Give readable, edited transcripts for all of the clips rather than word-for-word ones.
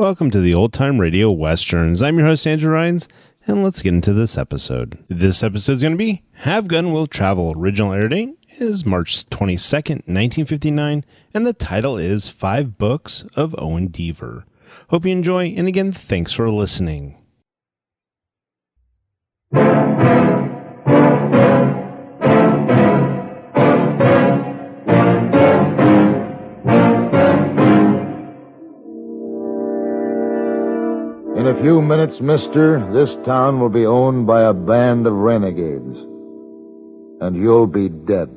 Welcome to the Old Time Radio Westerns. I'm your host, Andrew Rhynes, and let's get into this episode. This episode is going to be Have Gun Will Travel. Original air date is March 22nd, 1959, and the title is 5 Books of Owen Deaver. Hope you enjoy, and again, thanks for listening. In a few minutes, mister, this town will be owned by a band of renegades. And you'll be dead.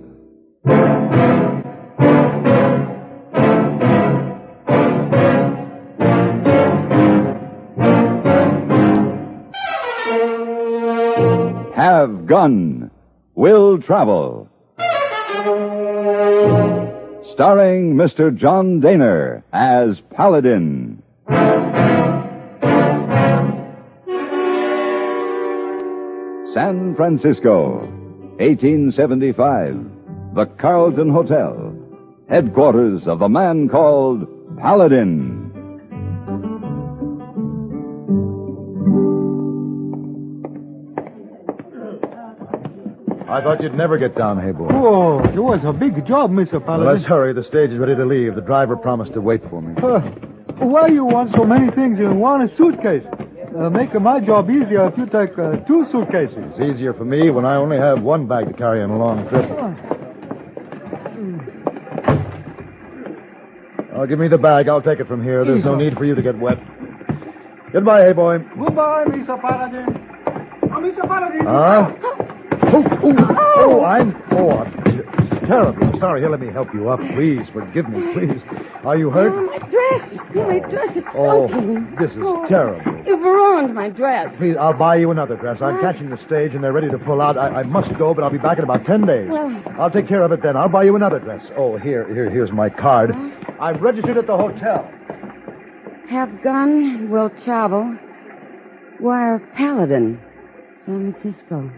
Have Gun Will Travel. Starring Mr. John Dehner as Paladin. San Francisco, 1875. The Carlton Hotel, headquarters of the man called Paladin. I thought you'd never get down, Heyboy. Oh, it was a big job, Mr. Paladin. Well, let's hurry. The stage is ready to leave. The driver promised to wait for me. Why you want so many things in one suitcase? Make my job easier if you take 2 suitcases. It's easier for me when I only have one bag to carry on a long trip. Oh, give me the bag. I'll take it from here. There's no need for you to get wet. Goodbye, Heyboy. Goodbye, Mr. Paladin. Oh, Mr. Paladin. I'm terrible. Sorry. Here, let me help you up. Please, forgive me, please. Are you hurt? Oh, my dress. It's soaking. This is terrible. You've ruined my dress. Please, I'll buy you another dress. I'm catching the stage, and they're ready to pull out. I must go, but I'll be back in about 10 days. Well... I'll take care of it then. I'll buy you another dress. Oh, here's my card. I've registered at the hotel. Have Gun Will Travel. Wire Paladin, San Francisco.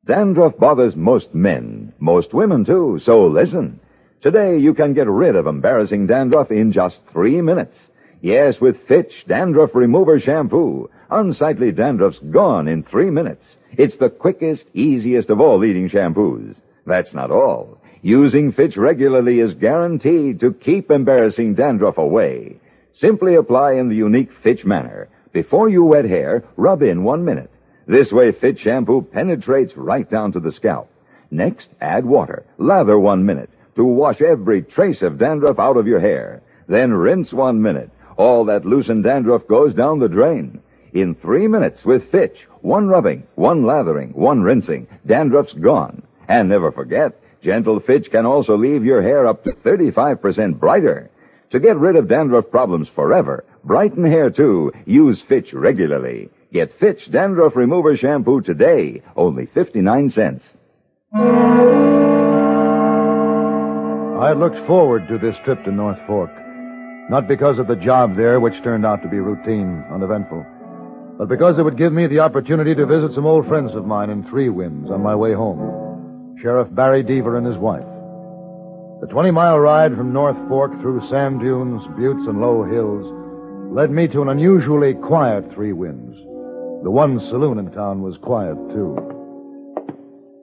Dandruff bothers most men, most women too, so listen. Today you can get rid of embarrassing dandruff in just 3 minutes. Yes, with Fitch Dandruff Remover Shampoo. Unsightly dandruff's gone in 3 minutes. It's the quickest, easiest of all leading shampoos. That's not all. Using Fitch regularly is guaranteed to keep embarrassing dandruff away. Simply apply in the unique Fitch manner. Before you wet hair, rub in 1 minute. This way, Fitch shampoo penetrates right down to the scalp. Next, add water. Lather 1 minute to wash every trace of dandruff out of your hair. Then rinse 1 minute. All that loosened dandruff goes down the drain. In 3 minutes with Fitch, 1 rubbing, 1 lathering, 1 rinsing, dandruff's gone. And never forget, gentle Fitch can also leave your hair up to 35% brighter. To get rid of dandruff problems forever, brighten hair too, use Fitch regularly. Get Fitch Dandruff Remover Shampoo today, only 59 cents. I had looked forward to this trip to North Fork. Not because of the job there, which turned out to be routine, uneventful, but because it would give me the opportunity to visit some old friends of mine in Three Winds on my way home. Sheriff Barry Deaver and his wife. The 20-mile ride from North Fork through sand dunes, buttes, and low hills led me to an unusually quiet Three Winds. The one saloon in town was quiet, too.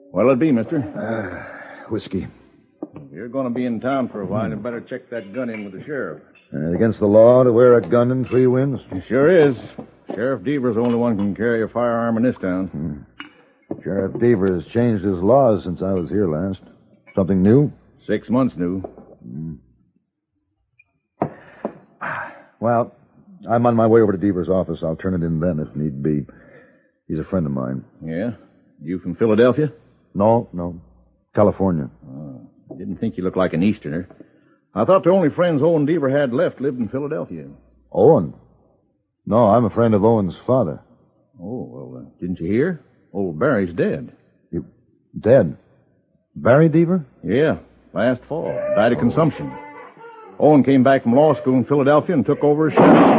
What'll it be, mister? Whiskey. If you're going to be in town for a while, you better check that gun in with the sheriff. Against the law to wear a gun in Three Winds? It sure is. Sheriff Deaver's the only one who can carry a firearm in this town. Sheriff Deaver has changed his laws since I was here last. Something new? 6 months new. Well, I'm on my way over to Deaver's office. I'll turn it in then if need be. He's a friend of mine. Yeah? You from Philadelphia? No. California. I didn't think you looked like an Easterner. I thought the only friends Owen Deaver had left lived in Philadelphia. Owen? No, I'm a friend of Owen's father. Oh, well, didn't you hear? Old Barry's dead. You dead? Barry Deaver? Yeah, last fall. Died of consumption. Owen came back from law school in Philadelphia and took over his shop.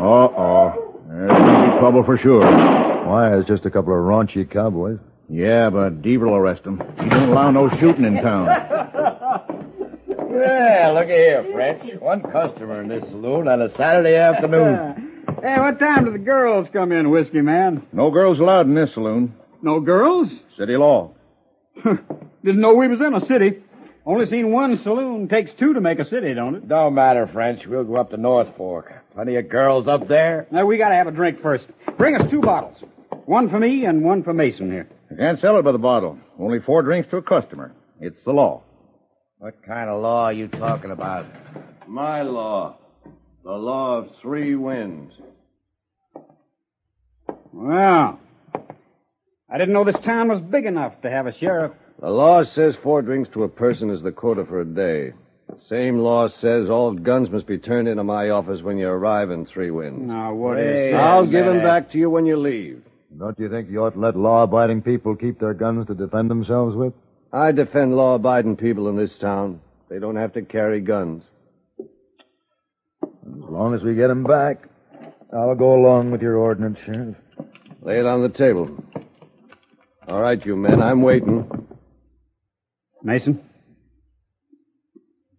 Uh-oh. There's going to be trouble for sure. Why, it's just a couple of raunchy cowboys. Yeah, but Deaver will arrest him. He don't allow no shooting in town. Yeah, look here, French. One customer in this saloon on a Saturday afternoon. Hey, what time do the girls come in, Whiskey Man? No girls allowed in this saloon. No girls? City law. Didn't know we was in a city. Only seen one saloon. Takes two to make a city, don't it? Don't matter, French. We'll go up to North Fork. Plenty of girls up there. Now, we gotta have a drink first. Bring us 2 bottles. One for me and one for Mason here. I can't sell it by the bottle. Only 4 drinks to a customer. It's the law. What kind of law are you talking about? My law. The law of 3 winds. Well, I didn't know this town was big enough to have a sheriff. The law says 4 drinks to a person is the quota for a day. The same law says all guns must be turned into my office when you arrive in 3 winds. Now, what is... I'll give them back to you when you leave. Don't you think you ought to let law-abiding people keep their guns to defend themselves with? I defend law-abiding people in this town. They don't have to carry guns. As long as we get them back, I'll go along with your ordinance, Sheriff. Lay it on the table. All right, you men, I'm waiting. Mason?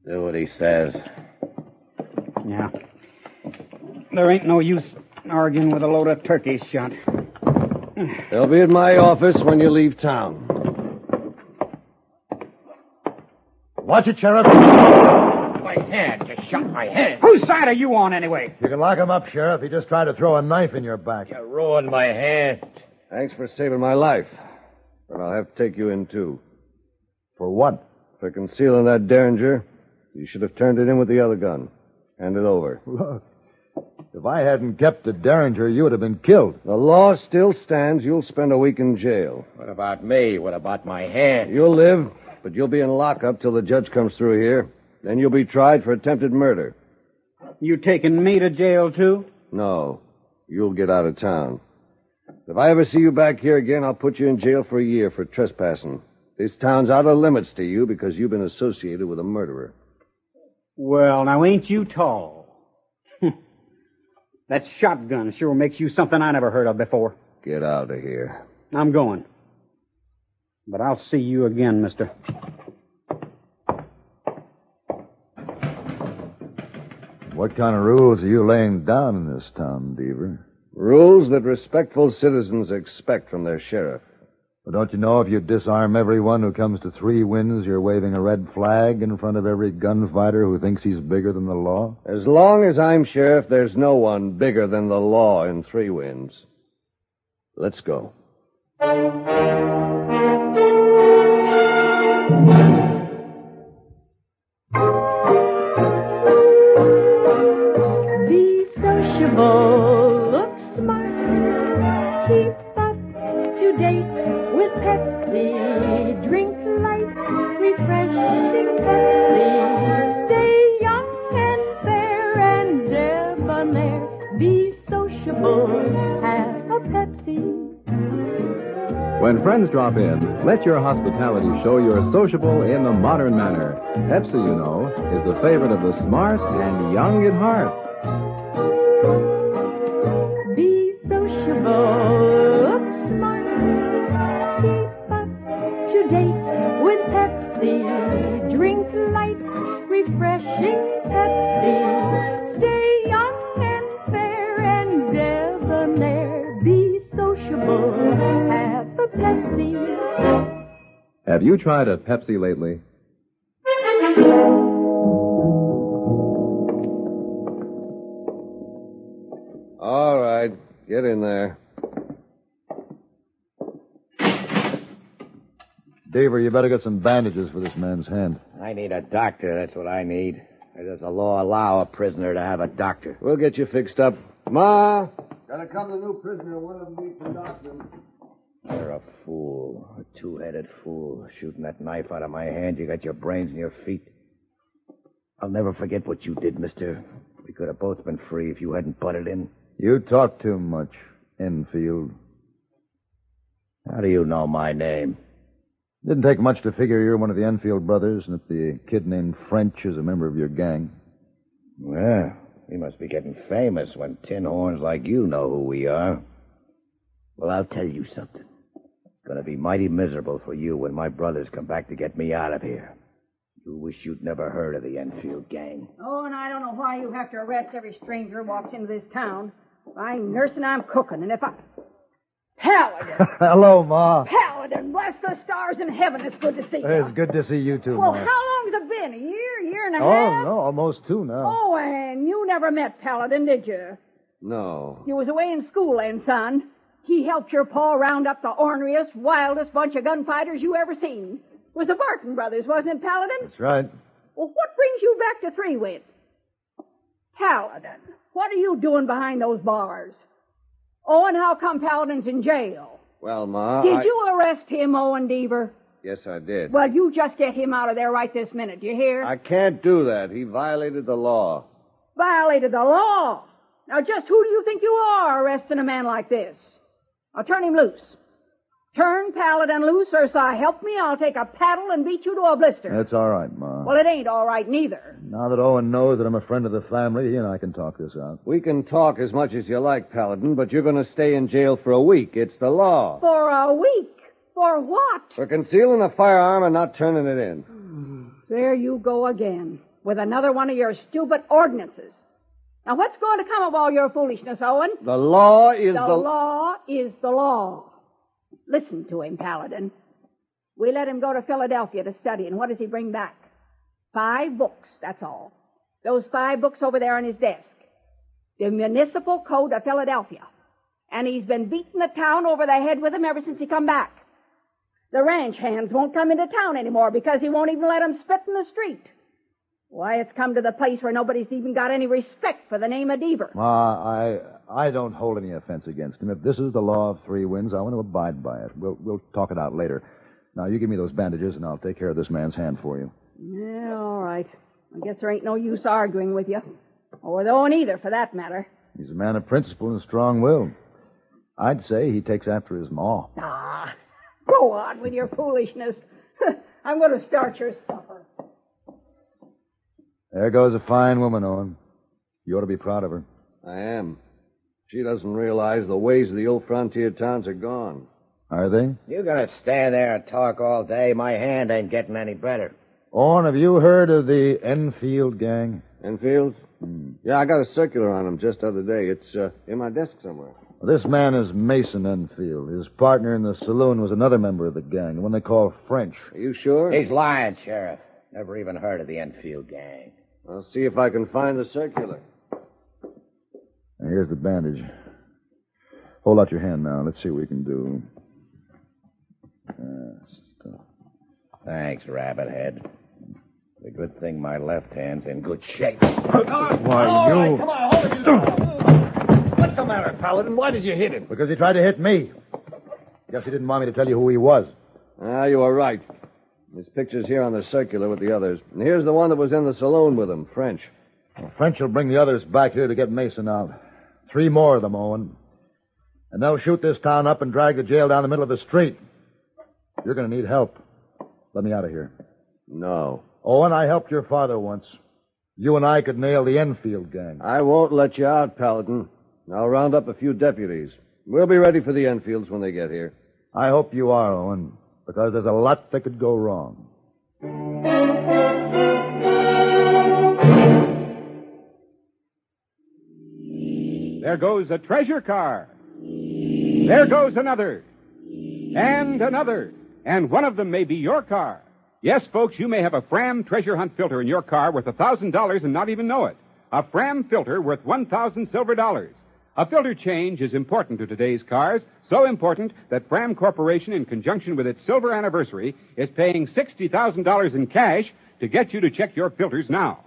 Do what he says. Yeah. There ain't no use arguing with a load of turkey shot. They'll be at my office when you leave town. Watch it, Sheriff. My hand. You shot my hand. Whose side are you on, anyway? You can lock him up, Sheriff. He just tried to throw a knife in your back. You ruined my hand. Thanks for saving my life. But I'll have to take you in, too. For what? For concealing that Derringer. You should have turned it in with the other gun. Hand it over. Look, if I hadn't kept the Derringer, you would have been killed. The law still stands. You'll spend a week in jail. What about me? What about my hand? You'll live, but you'll be in lockup till the judge comes through here. Then you'll be tried for attempted murder. You taking me to jail, too? No. You'll get out of town. If I ever see you back here again, I'll put you in jail for a year for trespassing. This town's out of limits to you because you've been associated with a murderer. Well, now, ain't you tall? That shotgun sure makes you something I never heard of before. Get out of here. I'm going. But I'll see you again, mister. What kind of rules are you laying down in this town, Deaver? Rules that respectful citizens expect from their sheriff. But don't you know if you disarm everyone who comes to 3 winds, you're waving a red flag in front of every gunfighter who thinks he's bigger than the law? As long as I'm sheriff, there's no one bigger than the law in 3 winds. Let's go. Be sociable, look smart, keep up to date with Pepsi, drink light, refreshing Pepsi, stay young and fair and debonair, be sociable, have a Pepsi. When friends drop in, let your hospitality show you're sociable in the modern manner. Pepsi, you know, is the favorite of the smart and young at heart. Be sociable, look smart, keep up to date with Pepsi, drink light, refreshing Pepsi, stay young and fair and debonair, be sociable, have a Pepsi. Have you tried a Pepsi lately? All right, get in there. Deaver, you better get some bandages for this man's hand. I need a doctor. That's what I need. Does the law allow a prisoner to have a doctor? We'll get you fixed up. Ma! Gotta come to the new prisoner. One of them needs some doctor. You're a fool. A two-headed fool. Shooting that knife out of my hand, you got your brains in your feet. I'll never forget what you did, mister. We could have both been free if you hadn't butted in. You talk too much, Enfield. How do you know my name? Didn't take much to figure you're one of the Enfield brothers and that the kid named French is a member of your gang. Well, we must be getting famous when tin horns like you know who we are. Well, I'll tell you something. It's going to be mighty miserable for you when my brothers come back to get me out of here. You wish you'd never heard of the Enfield gang. Oh, and I don't know why you have to arrest every stranger who walks into this town. I'm nursing, I'm cooking, and if I... Paladin! Hello, Ma. Paladin, bless the stars in heaven. It's good to see you. It's good to see you, too, Well, Ma. how long's it been? A year and a half? Oh, no, almost 2 now. Oh, and you never met Paladin, did you? No. You was away in school then, son. He helped your pa round up the orneriest, wildest bunch of gunfighters you ever seen. It was the Barton brothers, wasn't it, Paladin? That's right. Well, what brings you back to Three-Wit? Paladin, what are you doing behind those bars? Oh, and how come Paladin's in jail? Well, Ma, Did you arrest him, Owen Deaver? Yes, I did. Well, you just get him out of there right this minute, do you hear? I can't do that. He violated the law. Violated the law. Now, just who do you think you are arresting a man like this? Now, turn him loose. Turn Paladin loose, or so help me, I'll take a paddle and beat you to a blister. That's all right, Ma. Well, it ain't all right, neither. Now that Owen knows that I'm a friend of the family, he and I can talk this out. We can talk as much as you like, Paladin, but you're going to stay in jail for a week. It's the law. For a week? For what? For concealing a firearm and not turning it in. There you go again, with another one of your stupid ordinances. Now, what's going to come of all your foolishness, Owen? The law is The law is the law. Listen to him, Paladin. We let him go to Philadelphia to study, and what does he bring back? 5 books, that's all. Those 5 books over there on his desk. The Municipal Code of Philadelphia. And he's been beating the town over the head with them ever since he come back. The ranch hands won't come into town anymore because he won't even let them spit in the street. Why, it's come to the place where nobody's even got any respect for the name of Deaver. Ma, I don't hold any offense against him. If this is the law of 3 winds, I want to abide by it. We'll talk it out later. Now, you give me those bandages, and I'll take care of this man's hand for you. Yeah, all right. I guess there ain't no use arguing with you. Or with Owen either, for that matter. He's a man of principle and strong will. I'd say he takes after his ma. Ah, go on with your foolishness. I'm going to start your supper. There goes a fine woman, Owen. You ought to be proud of her. I am. She doesn't realize the ways of the old frontier towns are gone. Are they? You're going to stand there and talk all day. My hand ain't getting any better. Owen, have you heard of the Enfield gang? Enfield? Yeah, I got a circular on him just the other day. It's in my desk somewhere. Well, this man is Mason Enfield. His partner in the saloon was another member of the gang, the one they call French. Are you sure? He's lying, Sheriff. Never even heard of the Enfield gang. I'll see if I can find the circular. Now, here's the bandage. Hold out your hand now. Let's see what we can do. Thanks, Rabbit-head. The good thing my left hand's in good shape. Why, you... Come on, hold it. What's the matter, Paladin? Why did you hit him? Because he tried to hit me. Guess he didn't want me to tell you who he was. You were right. His picture's here on the circular with the others. And here's the one that was in the saloon with him, French. Well, French will bring the others back here to get Mason out. 3 more of them, Owen. And they'll shoot this town up and drag the jail down the middle of the street. You're going to need help. Let me out of here. No. Owen, I helped your father once. You and I could nail the Enfield gang. I won't let you out, Paladin. I'll round up a few deputies. We'll be ready for the Enfields when they get here. I hope you are, Owen, because there's a lot that could go wrong. There goes a treasure car. There goes another. And another. And one of them may be your car. Yes, folks, you may have a Fram treasure hunt filter in your car worth $1,000 and not even know it. A Fram filter worth 1,000 silver dollars. A filter change is important to today's cars, so important that Fram Corporation, in conjunction with its silver anniversary, is paying $60,000 in cash to get you to check your filters now.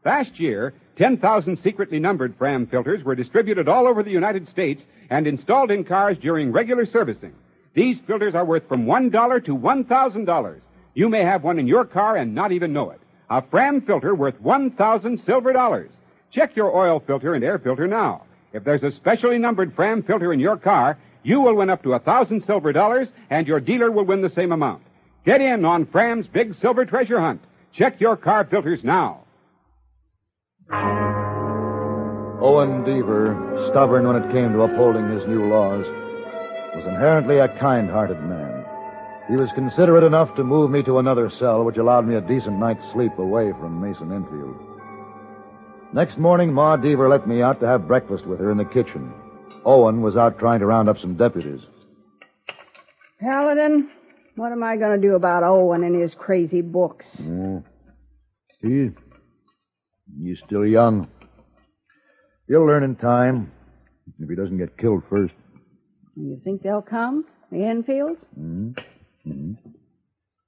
Last year, 10,000 secretly numbered Fram filters were distributed all over the United States and installed in cars during regular servicing. These filters are worth from $1 to $1,000. You may have one in your car and not even know it. A Fram filter worth 1,000 silver dollars. Check your oil filter and air filter now. If there's a specially numbered Fram filter in your car, you will win up to 1,000 silver dollars, and your dealer will win the same amount. Get in on Fram's big silver treasure hunt. Check your car filters now. Owen Deaver, stubborn when it came to upholding his new laws, was inherently a kind-hearted man. He was considerate enough to move me to another cell, which allowed me a decent night's sleep away from Mason Enfield. Next morning, Ma Deaver let me out to have breakfast with her in the kitchen. Owen was out trying to round up some deputies. Paladin, what am I going to do about Owen and his crazy books? He's still young. He'll learn in time, if he doesn't get killed first. You think they'll come, the Enfields?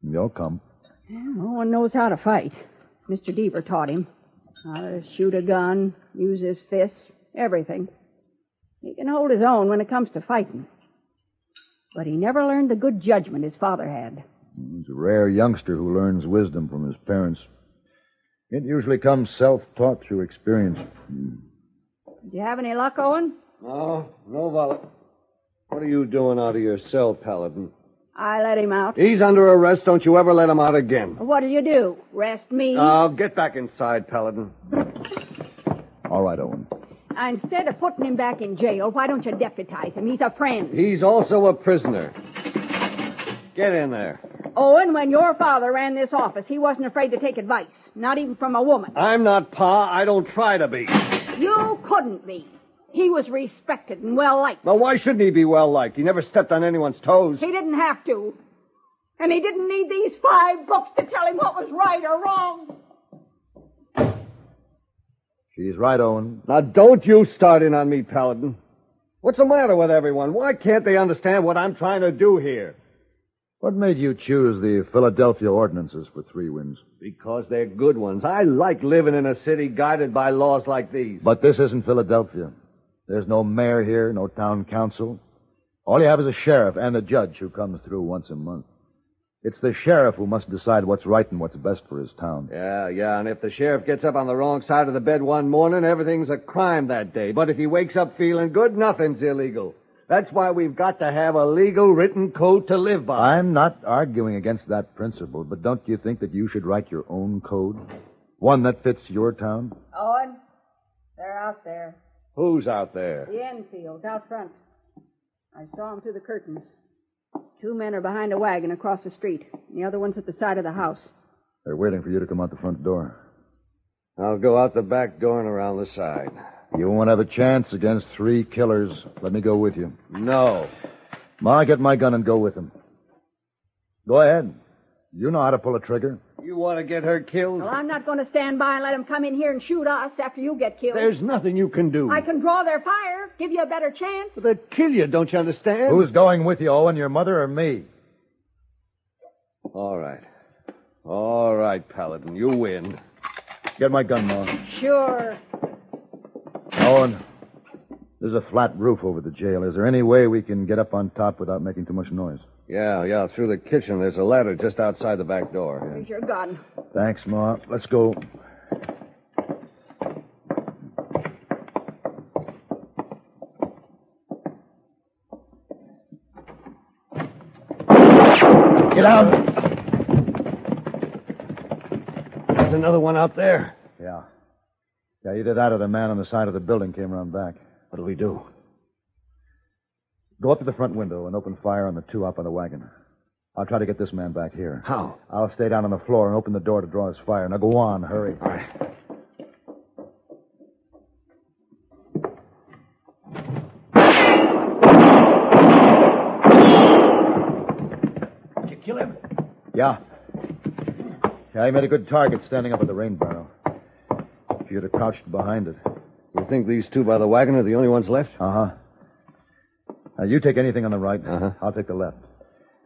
They'll come. Yeah, Owen knows how to fight. Mr. Deaver taught him how to shoot a gun, use his fists, everything. He can hold his own when it comes to fighting. But he never learned the good judgment his father had. He's a rare youngster who learns wisdom from his parents. It usually comes self-taught through experience. Did you have any luck, Owen? No, Violet. What are you doing out of your cell, Paladin? I let him out. He's under arrest. Don't you ever let him out again. What did you do? Arrest me? Oh, get back inside, Paladin. All right, Owen. Instead of putting him back in jail, why don't you deputize him? He's a friend. He's also a prisoner. Get in there. Owen, when your father ran this office, he wasn't afraid to take advice, not even from a woman. I'm not Pa. I don't try to be. You couldn't be. He was respected and well-liked. Well, why shouldn't he be well-liked? He never stepped on anyone's toes. He didn't have to. And he didn't need these 5 books to tell him what was right or wrong. She's right, Owen. Now, don't you start in on me, Paladin. What's the matter with everyone? Why can't they understand what I'm trying to do here? What made you choose the Philadelphia ordinances for 3 Winds? Because they're good ones. I like living in a city guided by laws like these. But this isn't Philadelphia. There's no mayor here, no town council. All you have is a sheriff and a judge who comes through once a month. It's the sheriff who must decide what's right and what's best for his town. Yeah, and if the sheriff gets up on the wrong side of the bed one morning, everything's a crime that day. But if he wakes up feeling good, nothing's illegal. That's why we've got to have a legal written code to live by. I'm not arguing against that principle, but don't you think that you should write your own code? One that fits your town? Owen, they're out there. Who's out there? The Enfields, out front. I saw them through the curtains. 2 men are behind a wagon across the street. And the other one's at the side of the house. They're waiting for you to come out the front door. I'll go out the back door and around the side. You won't have a chance against 3 killers. Let me go with you. No. Ma, get my gun and go with them. Go ahead. You know how to pull a trigger. You want to get her killed? Well, I'm not going to stand by and let them come in here and shoot us after you get killed. There's nothing you can do. I can draw their fire, give you a better chance. But they'd kill you, don't you understand? Who's going with you, Owen, your mother or me? All right, Paladin, you win. Get my gun, Ma. Sure. Owen, there's a flat roof over the jail. Is there any way we can get up on top without making too much noise? Yeah, through the kitchen. There's a ladder just outside the back door. Here's your gun. Thanks, Ma. Let's go. Get out. There's another one out there. Yeah, either that or the man on the side of the building came around back. What'll we do? Go up to the front window and open fire on the 2 up on the wagon. I'll try to get this man back here. How? I'll stay down on the floor and open the door to draw his fire. Now go on, hurry. All right. Did you kill him? Yeah, he made a good target standing up at the rain barrel. If you'd have crouched behind it. You think these 2 by the wagon are the only ones left? Uh-huh. Now, you take anything on the right. Uh-huh. I'll take the left.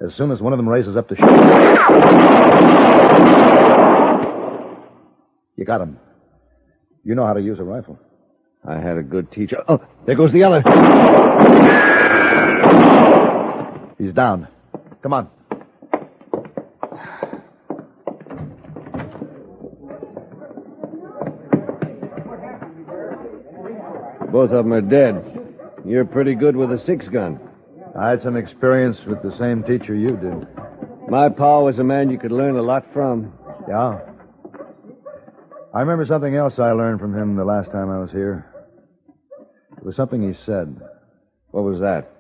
As soon as one of them raises up to shoot... You got him. You know how to use a rifle. I had a good teacher. Oh, there goes the other. He's down. Come on. Both of them are dead. You're pretty good with a 6-gun. I had some experience with the same teacher you did. My pa was a man you could learn a lot from. Yeah. I remember something else I learned from him the last time I was here. It was something he said. What was that?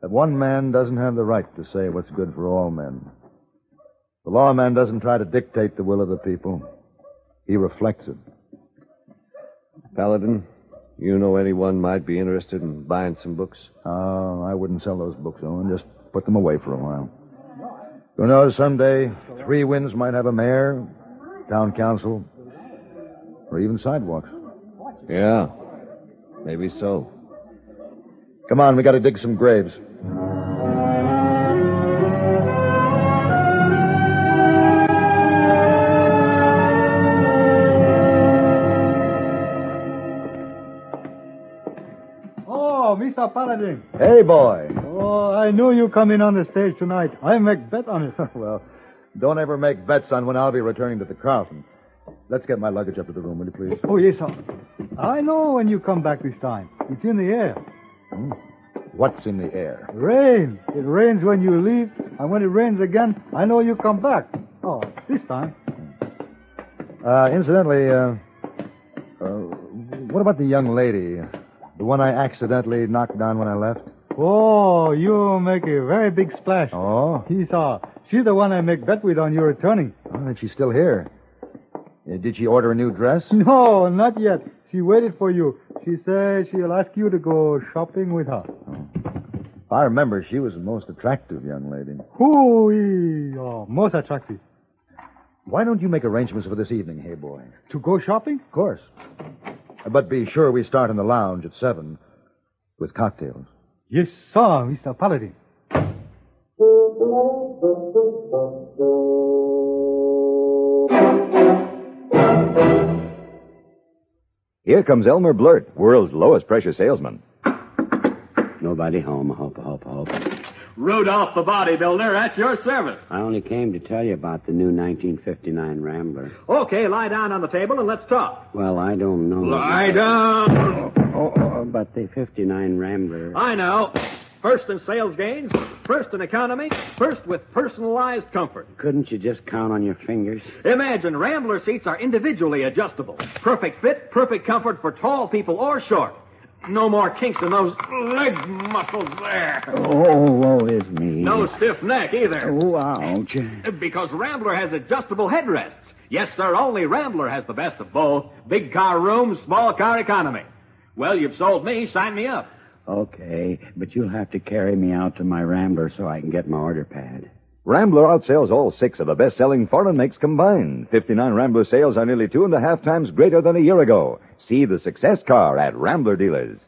that one man doesn't have the right to say what's good for all men. The lawman doesn't try to dictate the will of the people. He reflects it. Paladin, you know anyone might be interested in buying some books? Oh, I wouldn't sell those books, Owen. Just put them away for a while. Who knows, someday, Three Winds might have a mayor, town council, or even sidewalks. Yeah, maybe so. Come on, we got to dig some graves. Oh, Mr. Paladin. Hey, boy. Oh, I knew you come in on the stage tonight. I make bet on it. Well, don't ever make bets on when I'll be returning to the Carlton. Let's get my luggage up to the room, will you, please? Oh, yes, sir. I know when you come back this time. It's in the air. What's in the air? Rain. It rains when you leave, and when it rains again, I know you come back. Oh, this time. Incidentally, what about the young lady? The one I accidentally knocked down when I left? Oh, you make a very big splash. Oh? Yes, sir. She's the one I make bet with on your returning. Oh, then she's still here. Did she order a new dress? No, not yet. She waited for you. She said she'll ask you to go shopping with her. If I remember, she was the most attractive young lady. Oh, most attractive. Why don't you make arrangements for this evening, Heyboy? To go shopping? Of course. But be sure we start in the lounge at 7 with cocktails. Yes, sir, Mr. Paladin. Here comes Elmer Blurt, world's lowest pressure salesman. Nobody home. Hope. Rudolph the bodybuilder, at your service. I only came to tell you about the new 1959 Rambler. Okay, lie down on the table and let's talk. Well, I don't know. Lie down. But the 59 Rambler. I know. First in sales gains, first in economy, first with personalized comfort. Couldn't you just count on your fingers? Imagine Rambler seats are individually adjustable. Perfect fit, perfect comfort for tall people or short. No more kinks in those leg muscles there. Oh, woe is me. No stiff neck either. Oh, ouch. Because Rambler has adjustable headrests. Yes, sir, only Rambler has the best of both. Big car room, small car economy. Well, you've sold me. Sign me up. Okay, but you'll have to carry me out to my Rambler so I can get my order pad. Rambler outsells all 6 of the best-selling foreign makes combined. 59 Rambler sales are nearly 2.5 times greater than a year ago. See the success car at Rambler dealers.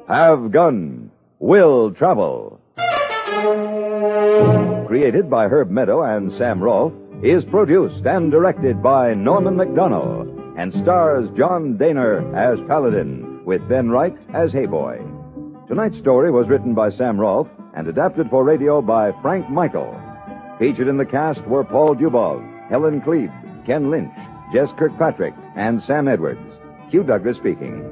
Have Gun, Will Travel. Created by Herb Meadow and Sam Rolfe, is produced and directed by Norman MacDonnell, and stars John Dehner as Paladin, with Ben Wright as Heyboy. Tonight's story was written by Sam Rolfe and adapted for radio by Frank Michael. Featured in the cast were Paul Dubov, Helen Kleeb, Ken Lynch, Jess Kirkpatrick, and Sam Edwards. Hugh Douglas speaking.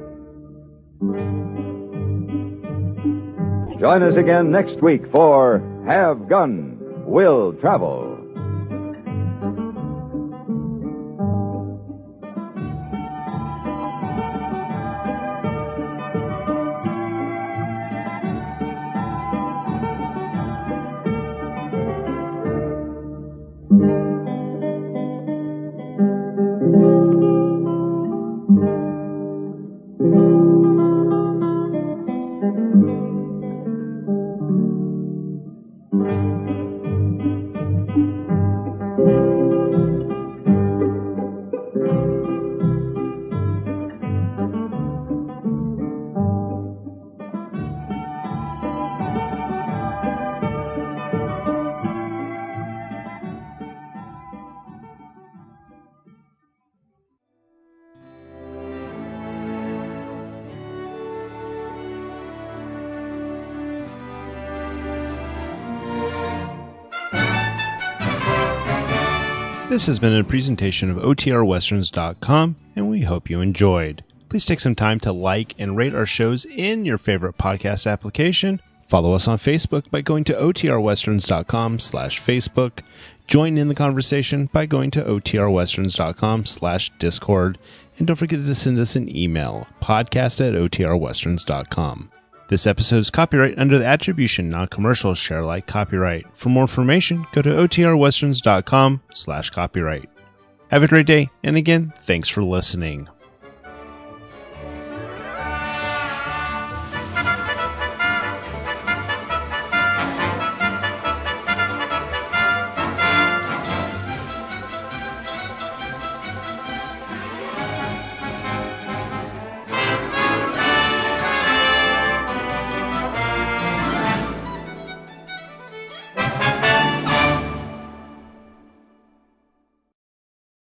Join us again next week for Have Gun, Will Travel. This has been a presentation of OTRWesterns.com, and we hope you enjoyed. Please take some time to like and rate our shows in your favorite podcast application. Follow us on Facebook by going to otrwesterns.com/Facebook. Join in the conversation by going to otrwesterns.com/Discord. And don't forget to send us an email, podcast@otrwesterns.com. This episode is copyright under the attribution, non-commercial, share alike copyright. For more information, go to otrwesterns.com/copyright. Have a great day, and again, thanks for listening.